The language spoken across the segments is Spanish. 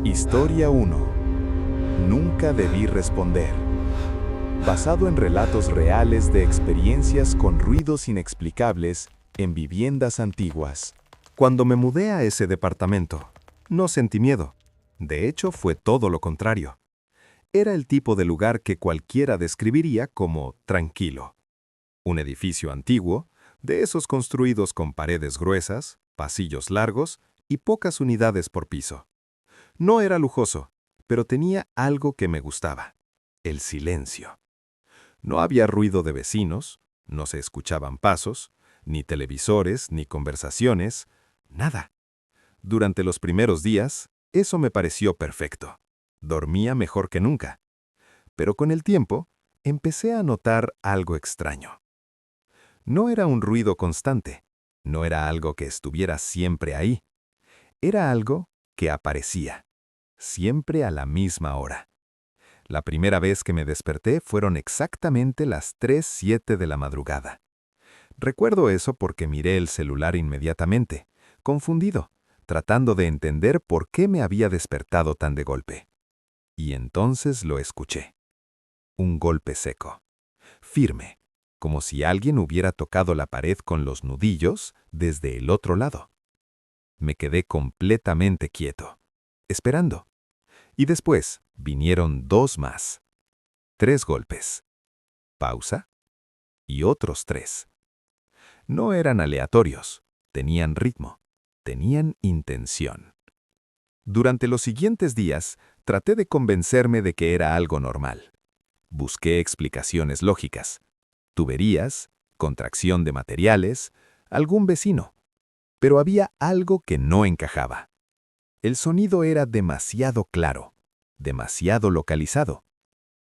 Historia 1. Nunca debí responder. Basado en relatos reales de experiencias con ruidos inexplicables en viviendas antiguas. Cuando me mudé a ese departamento, no sentí miedo. De hecho, fue todo lo contrario. Era el tipo de lugar que cualquiera describiría como tranquilo. Un edificio antiguo, de esos construidos con paredes gruesas, pasillos largos y pocas unidades por piso. No era lujoso, pero tenía algo que me gustaba: el silencio. No había ruido de vecinos, no se escuchaban pasos, ni televisores, ni conversaciones, nada. Durante los primeros días, eso me pareció perfecto. Dormía mejor que nunca. Pero con el tiempo, empecé a notar algo extraño. No era un ruido constante, no era algo que estuviera siempre ahí. Era algo que aparecía, siempre a la misma hora. La primera vez que me desperté fueron exactamente las 3:07 de la madrugada. Recuerdo eso porque miré el celular inmediatamente, confundido, tratando de entender por qué me había despertado tan de golpe. Y entonces lo escuché. Un golpe seco, firme, como si alguien hubiera tocado la pared con los nudillos desde el otro lado. Me quedé completamente quieto, esperando. Y después vinieron 2 más. 3 golpes. Pausa. Y otros 3. No eran aleatorios, tenían ritmo, tenían intención. Durante los siguientes días, traté de convencerme de que era algo normal. Busqué explicaciones lógicas: tuberías, contracción de materiales, algún vecino. Pero había algo que no encajaba. El sonido era demasiado claro, demasiado localizado,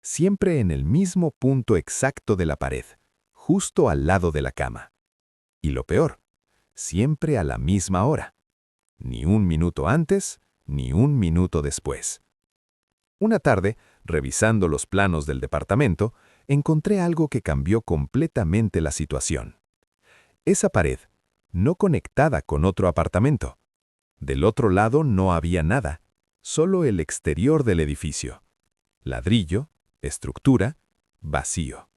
siempre en el mismo punto exacto de la pared, justo al lado de la cama. Y lo peor, siempre a la misma hora. Ni un minuto antes, ni un minuto después. Una tarde, revisando los planos del departamento, encontré algo que cambió completamente la situación. Esa pared, no conectada con otro apartamento. Del otro lado no había nada, solo el exterior del edificio. Ladrillo, estructura, vacío.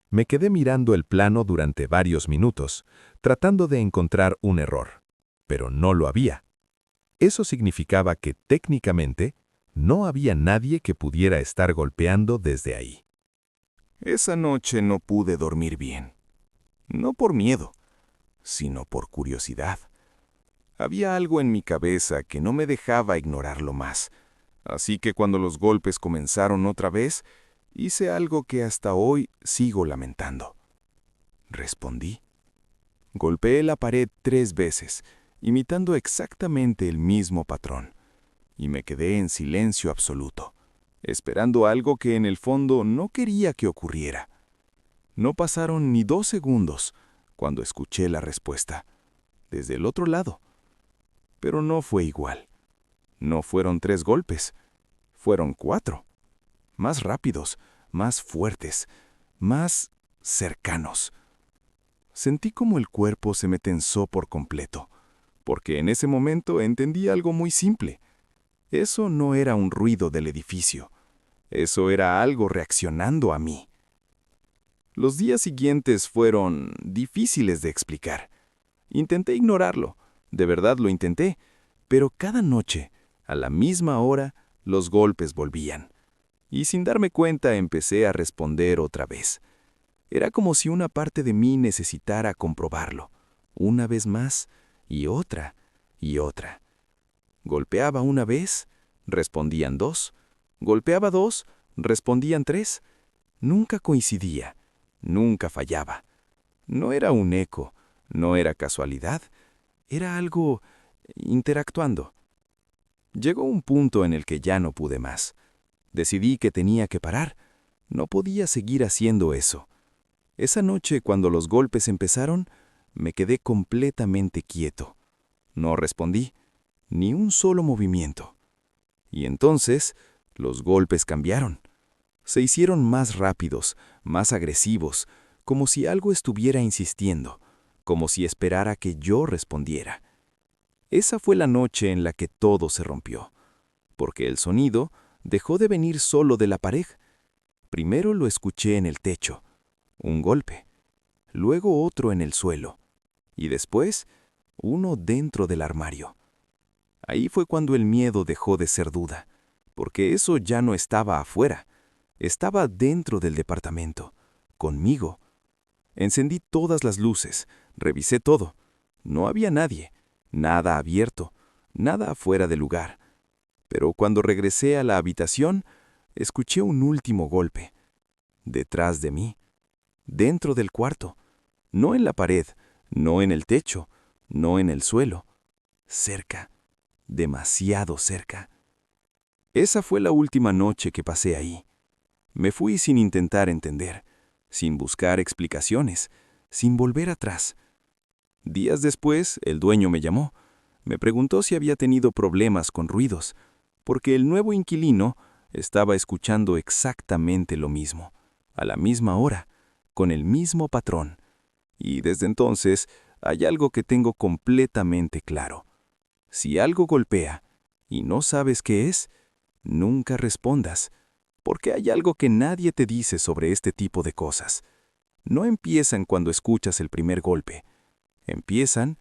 Me quedé mirando el plano durante varios minutos, tratando de encontrar un error, pero no lo había. Eso significaba que técnicamente no había nadie que pudiera estar golpeando desde ahí. Esa noche no pude dormir bien. No por miedo, sino por curiosidad. Había algo en mi cabeza que no me dejaba ignorarlo más. Así que cuando los golpes comenzaron otra vez, hice algo que hasta hoy sigo lamentando. Respondí. Golpeé la pared 3 veces, imitando exactamente el mismo patrón, y me quedé en silencio absoluto, esperando algo que en el fondo no quería que ocurriera. No pasaron ni 2 segundos cuando escuché la respuesta, desde el otro lado. Pero no fue igual. No fueron 3 golpes, fueron 4. Más rápidos, más fuertes, más cercanos. Sentí como el cuerpo se me tensó por completo, porque en ese momento entendí algo muy simple. Eso no era un ruido del edificio. Eso era algo reaccionando a mí. Los días siguientes fueron difíciles de explicar. Intenté ignorarlo, de verdad lo intenté, pero cada noche, a la misma hora, los golpes volvían. Y sin darme cuenta empecé a responder otra vez. Era como si una parte de mí necesitara comprobarlo, una vez más, y otra, y otra. Golpeaba una vez, respondían 2. Golpeaba 2, respondían 3. Nunca coincidía, nunca fallaba. No era un eco, no era casualidad, era algo interactuando. Llegó un punto en el que ya no pude más. Decidí que tenía que parar. No podía seguir haciendo eso. Esa noche, cuando los golpes empezaron, me quedé completamente quieto. No respondí, ni un solo movimiento. Y entonces, los golpes cambiaron. Se hicieron más rápidos, más agresivos, como si algo estuviera insistiendo, como si esperara que yo respondiera. Esa fue la noche en la que todo se rompió. porque el sonido dejó de venir solo de la pared. Primero lo escuché en el techo, un golpe, luego otro en el suelo, y después uno dentro del armario. Ahí fue cuando el miedo dejó de ser duda, porque eso ya no estaba afuera, estaba dentro del departamento, conmigo. Encendí todas las luces, revisé todo. No había nadie, nada abierto, nada fuera de lugar. Pero cuando regresé a la habitación, escuché un último golpe. Detrás de mí, dentro del cuarto, no en la pared, no en el techo, no en el suelo, cerca, demasiado cerca. Esa fue la última noche que pasé ahí. Me fui sin intentar entender, sin buscar explicaciones, sin volver atrás. Días después, el dueño me llamó. Me preguntó si había tenido problemas con ruidos, porque el nuevo inquilino estaba escuchando exactamente lo mismo, a la misma hora, con el mismo patrón. Y desde entonces hay algo que tengo completamente claro. Si algo golpea y no sabes qué es, nunca respondas, porque hay algo que nadie te dice sobre este tipo de cosas. No empiezan cuando escuchas el primer golpe, empiezan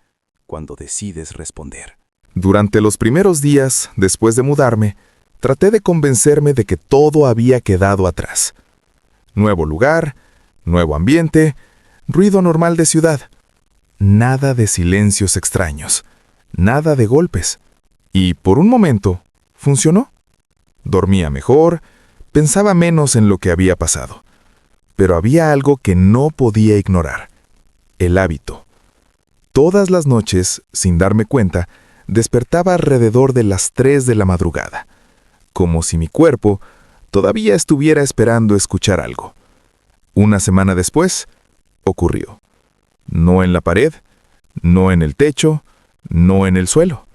cuando decides responder. Durante los primeros días, después de mudarme, traté de convencerme de que todo había quedado atrás. Nuevo lugar, nuevo ambiente, ruido normal de ciudad. Nada de silencios extraños, nada de golpes. Y por un momento, funcionó. Dormía mejor, pensaba menos en lo que había pasado. Pero había algo que no podía ignorar: el hábito. Todas las noches, sin darme cuenta, despertaba alrededor de las 3 de la madrugada, como si mi cuerpo todavía estuviera esperando escuchar algo. Una semana después, ocurrió. No en la pared, no en el techo, no en el suelo.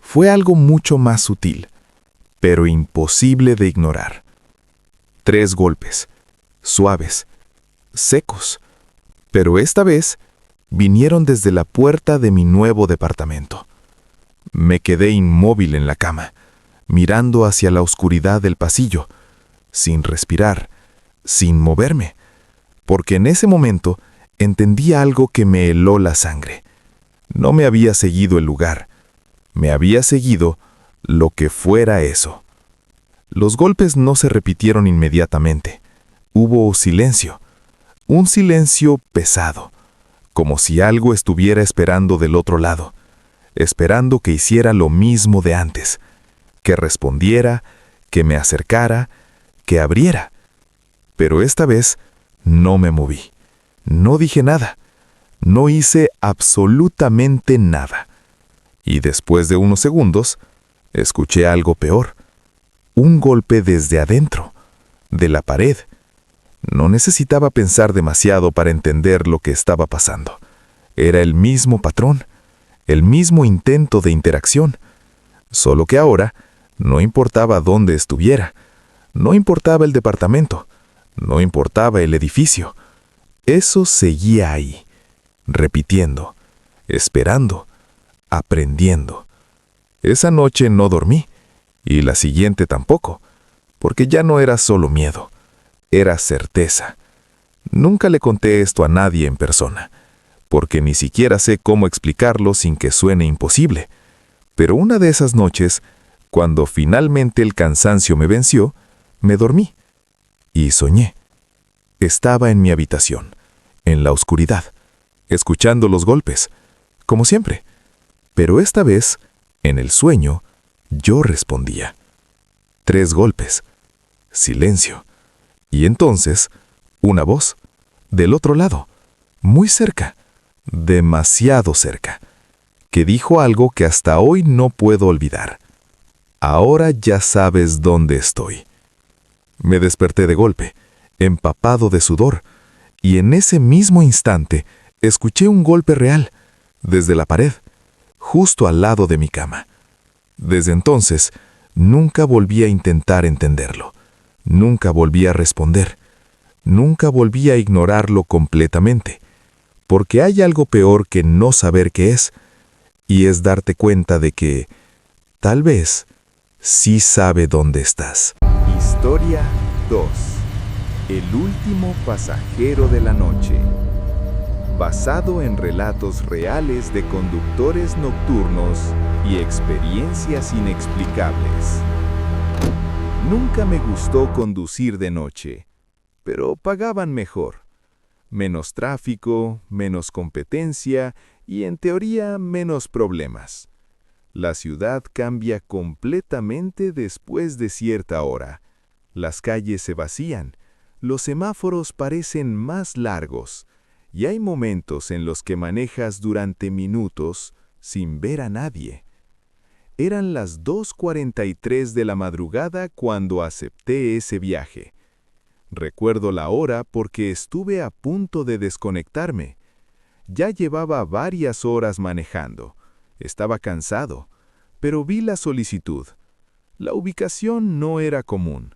Fue algo mucho más sutil, pero imposible de ignorar. 3 golpes, suaves, secos, pero esta vez vinieron desde la puerta de mi nuevo departamento. Me quedé inmóvil en la cama, mirando hacia la oscuridad del pasillo, sin respirar, sin moverme, porque en ese momento entendí algo que me heló la sangre. No me había seguido el lugar, me había seguido lo que fuera eso. Los golpes no se repitieron inmediatamente. Hubo silencio, un silencio pesado, como si algo estuviera esperando del otro lado, esperando que hiciera lo mismo de antes, que respondiera, que me acercara, que abriera. Pero esta vez no me moví, no dije nada, no hice absolutamente nada. Y después de unos segundos, escuché algo peor, un golpe desde adentro, de la pared. No necesitaba pensar demasiado para entender lo que estaba pasando. Era el mismo patrón, el mismo intento de interacción, solo que ahora no importaba dónde estuviera, no importaba el departamento, no importaba el edificio. Eso seguía ahí, repitiendo, esperando, aprendiendo. Esa noche no dormí, y la siguiente tampoco, porque ya no era solo miedo, era certeza. Nunca le conté esto a nadie en persona, porque ni siquiera sé cómo explicarlo sin que suene imposible. Pero una de esas noches, cuando finalmente el cansancio me venció, me dormí y soñé. Estaba en mi habitación, en la oscuridad, escuchando los golpes, como siempre. Pero esta vez, en el sueño, yo respondía. 3 golpes, silencio. Y entonces, una voz, del otro lado, muy cerca, demasiado cerca, que dijo algo que hasta hoy no puedo olvidar. Ahora ya sabes dónde estoy. Me desperté de golpe, empapado de sudor, y en ese mismo instante escuché un golpe real, desde la pared, justo al lado de mi cama. Desde entonces, nunca volví a intentar entenderlo. Nunca volví a responder. Nunca volví a ignorarlo completamente. Porque hay algo peor que no saber qué es, y es darte cuenta de que, tal vez, sí sabe dónde estás. Historia 2. El último pasajero de la noche. Basado en relatos reales de conductores nocturnos y experiencias inexplicables. Nunca me gustó conducir de noche, pero pagaban mejor. Menos tráfico, menos competencia y, en teoría, menos problemas. La ciudad cambia completamente después de cierta hora. Las calles se vacían, los semáforos parecen más largos, y hay momentos en los que manejas durante minutos sin ver a nadie. Eran las 2:43 de la madrugada cuando acepté ese viaje. Recuerdo la hora porque estuve a punto de desconectarme. Ya llevaba varias horas manejando. Estaba cansado, pero vi la solicitud. La ubicación no era común.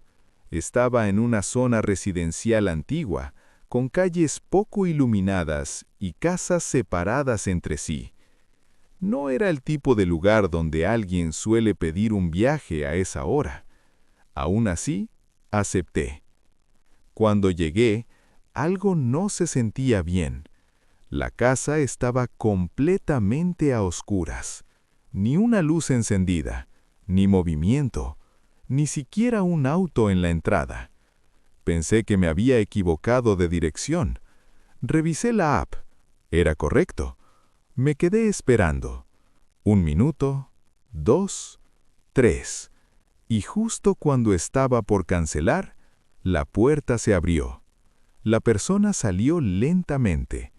Estaba en una zona residencial antigua, con calles poco iluminadas y casas separadas entre sí. No era el tipo de lugar donde alguien suele pedir un viaje a esa hora. Aún así, acepté. Cuando llegué, algo no se sentía bien. La casa estaba completamente a oscuras. Ni una luz encendida, ni movimiento, ni siquiera un auto en la entrada. Pensé que me había equivocado de dirección. Revisé la app. Era correcto. Me quedé esperando. 1 minuto, 2, 3. Y justo cuando estaba por cancelar, la puerta se abrió. La persona salió lentamente.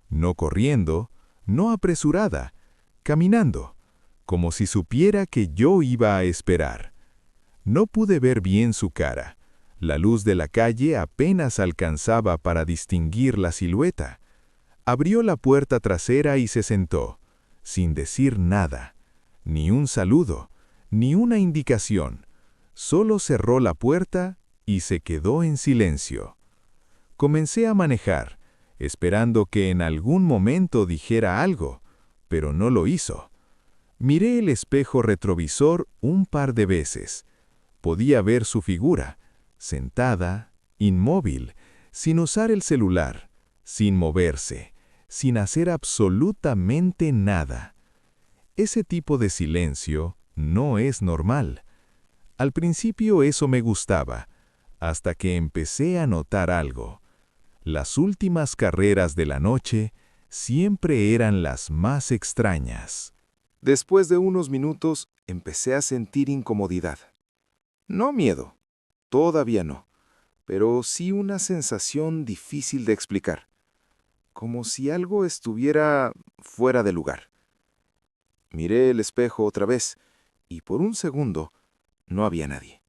No corriendo, no apresurada, caminando, como si supiera que yo iba a esperar. No pude ver bien su cara. La luz de la calle apenas alcanzaba para distinguir la silueta. Abrió la puerta trasera y se sentó, sin decir nada, ni un saludo, ni una indicación. Solo cerró la puerta y se quedó en silencio. Comencé a manejar, esperando que en algún momento dijera algo, pero no lo hizo. Miré el espejo retrovisor un par de veces. Podía ver su figura, sentada, inmóvil, sin usar el celular, sin moverse, sin hacer absolutamente nada. Ese tipo de silencio no es normal. Al principio eso me gustaba, hasta que empecé a notar algo. Las últimas carreras de la noche siempre eran las más extrañas. Después de unos minutos, empecé a sentir incomodidad. No miedo, todavía no, pero sí una sensación difícil de explicar, como si algo estuviera fuera de lugar. Miré el espejo otra vez, y por un segundo no había nadie.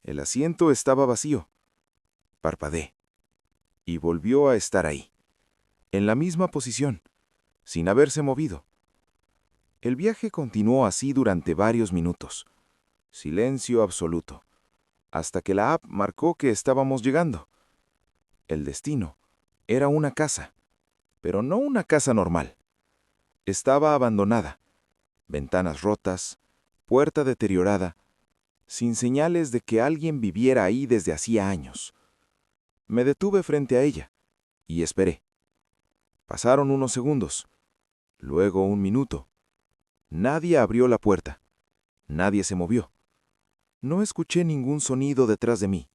El asiento estaba vacío. Parpadeé, y volvió a estar ahí, en la misma posición, sin haberse movido. El viaje continuó así durante varios minutos. Silencio absoluto, hasta que la app marcó que estábamos llegando. El destino era una casa, pero no una casa normal. Estaba abandonada, ventanas rotas, puerta deteriorada, sin señales de que alguien viviera ahí desde hacía años. Me detuve frente a ella y esperé. Pasaron unos segundos, luego 1 minuto. Nadie abrió la puerta, nadie se movió. No escuché ningún sonido detrás de mí,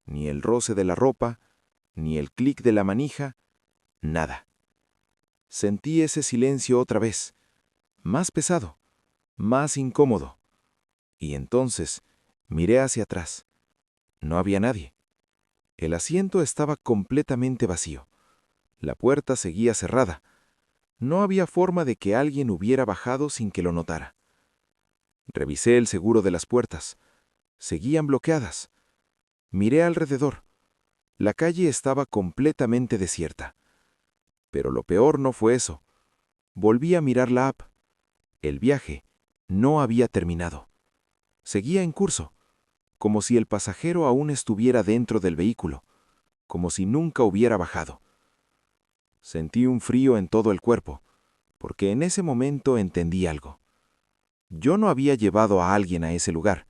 ni el roce de la ropa, ni el clic de la manija, nada. Sentí ese silencio otra vez, más pesado, más incómodo. Y entonces miré hacia atrás. No había nadie. El asiento estaba completamente vacío. La puerta seguía cerrada. No había forma de que alguien hubiera bajado sin que lo notara. Revisé el seguro de las puertas. Seguían bloqueadas. Miré alrededor. La calle estaba completamente desierta. Pero lo peor no fue eso. Volví a mirar la app. El viaje no había terminado. Seguía en curso, como si el pasajero aún estuviera dentro del vehículo, como si nunca hubiera bajado. Sentí un frío en todo el cuerpo, porque en ese momento entendí algo. Yo no había llevado a alguien a ese lugar.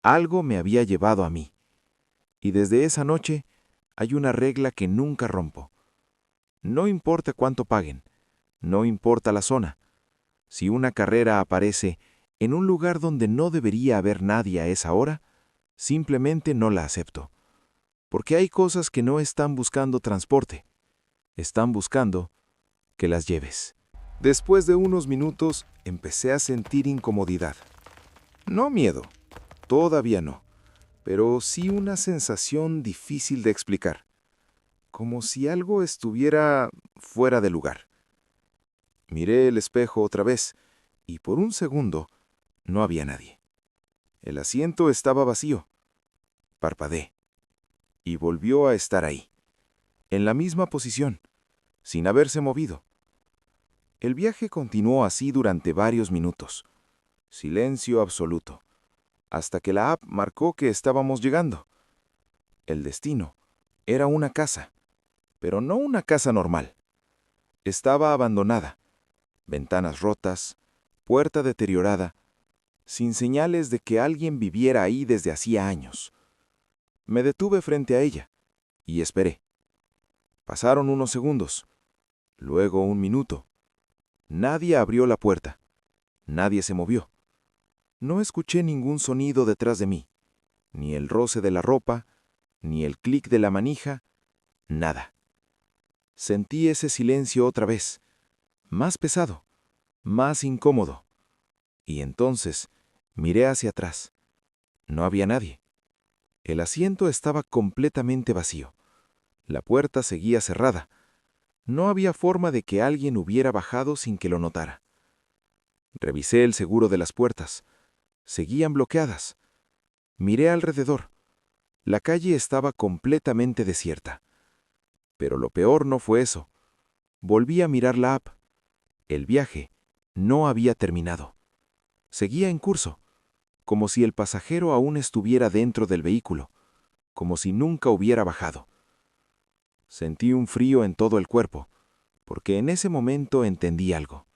Algo me había llevado a mí. Y desde esa noche hay una regla que nunca rompo. No importa cuánto paguen, no importa la zona. Si una carrera aparece en un lugar donde no debería haber nadie a esa hora, simplemente no la acepto. Porque hay cosas que no están buscando transporte, están buscando que las lleves. Después de unos minutos, empecé a sentir incomodidad. No miedo, todavía no, pero sí una sensación difícil de explicar, como si algo estuviera fuera de lugar. Miré el espejo otra vez y por un segundo no había nadie. El asiento estaba vacío. Parpadeé y volvió a estar ahí, en la misma posición, sin haberse movido. El viaje continuó así durante varios minutos. Silencio absoluto, hasta que la app marcó que estábamos llegando. El destino era una casa, pero no una casa normal. Estaba abandonada, ventanas rotas, puerta deteriorada, sin señales de que alguien viviera ahí desde hacía años. Me detuve frente a ella y esperé. Pasaron unos segundos, luego un minuto. Nadie abrió la puerta, nadie se movió. No escuché ningún sonido detrás de mí, ni el roce de la ropa, ni el clic de la manija, nada. Sentí ese silencio otra vez, más pesado, más incómodo. Y entonces miré hacia atrás. No había nadie. El asiento estaba completamente vacío. La puerta seguía cerrada. No había forma de que alguien hubiera bajado sin que lo notara. Revisé el seguro de las puertas. Seguían bloqueadas. Miré alrededor. La calle estaba completamente desierta. Pero lo peor no fue eso. Volví a mirar la app. El viaje no había terminado. Seguía en curso, como si el pasajero aún estuviera dentro del vehículo, como si nunca hubiera bajado. Sentí un frío en todo el cuerpo, porque en ese momento entendí algo.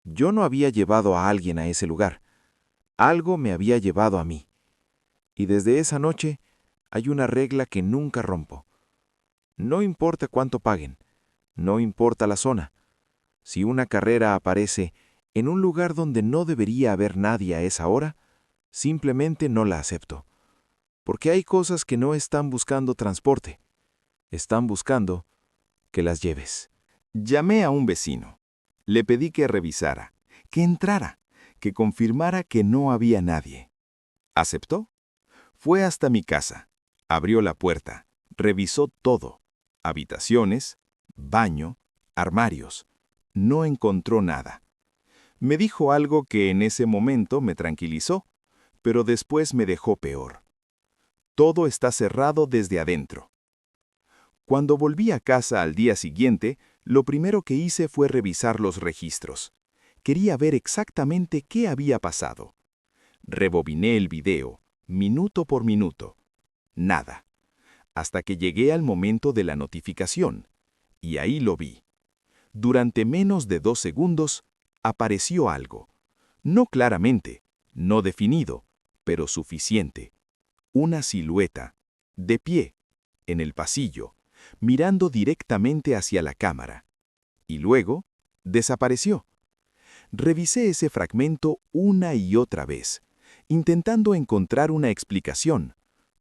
Yo no había llevado a alguien a ese lugar. Algo me había llevado a mí. Y desde esa noche hay una regla que nunca rompo. No importa cuánto paguen, no importa la zona. Si una carrera aparece en un lugar donde no debería haber nadie a esa hora, simplemente no la acepto. Porque hay cosas que no están buscando transporte, están buscando que las lleves. Llamé a un vecino. Le pedí que revisara, que entrara, que confirmara que no había nadie. ¿Aceptó? Fue hasta mi casa, abrió la puerta, revisó todo, habitaciones, baño, armarios. No encontró nada. Me dijo algo que en ese momento me tranquilizó, pero después me dejó peor. Todo está cerrado desde adentro. Cuando volví a casa al día siguiente, lo primero que hice fue revisar los registros. Quería ver exactamente qué había pasado. Rebobiné el video, minuto por minuto. Nada. Hasta que llegué al momento de la notificación. Y ahí lo vi. Durante menos de 2 segundos, apareció algo. No claramente, no definido, pero suficiente. Una silueta, de pie, en el pasillo, mirando directamente hacia la cámara. Y luego, desapareció. Revisé ese fragmento una y otra vez, intentando encontrar una explicación,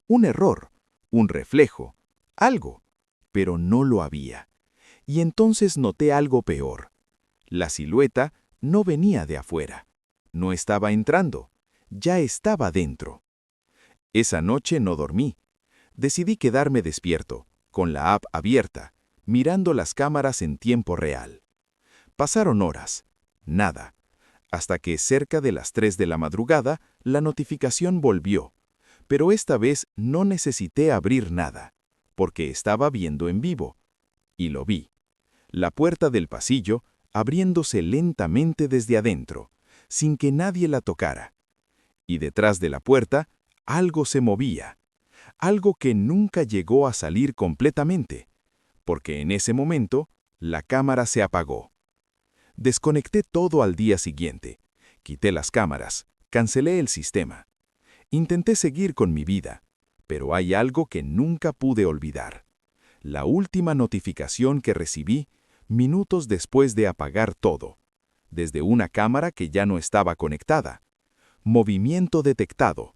un error, un reflejo, algo, pero no lo había. Y entonces noté algo peor. La silueta no venía de afuera, no estaba entrando, ya estaba dentro. Esa noche no dormí. Decidí quedarme despierto, con la app abierta, mirando las cámaras en tiempo real. Pasaron horas, nada, hasta que cerca de las 3 de la madrugada la notificación volvió, pero esta vez no necesité abrir nada, porque estaba viendo en vivo. Y lo vi. La puerta del pasillo abriéndose lentamente desde adentro, sin que nadie la tocara. Y detrás de la puerta, algo se movía, algo que nunca llegó a salir completamente, porque en ese momento la cámara se apagó. Desconecté todo al día siguiente, quité las cámaras, cancelé el sistema. Intenté seguir con mi vida, pero hay algo que nunca pude olvidar. La última notificación que recibí, minutos después de apagar todo, desde una cámara que ya no estaba conectada. Movimiento detectado.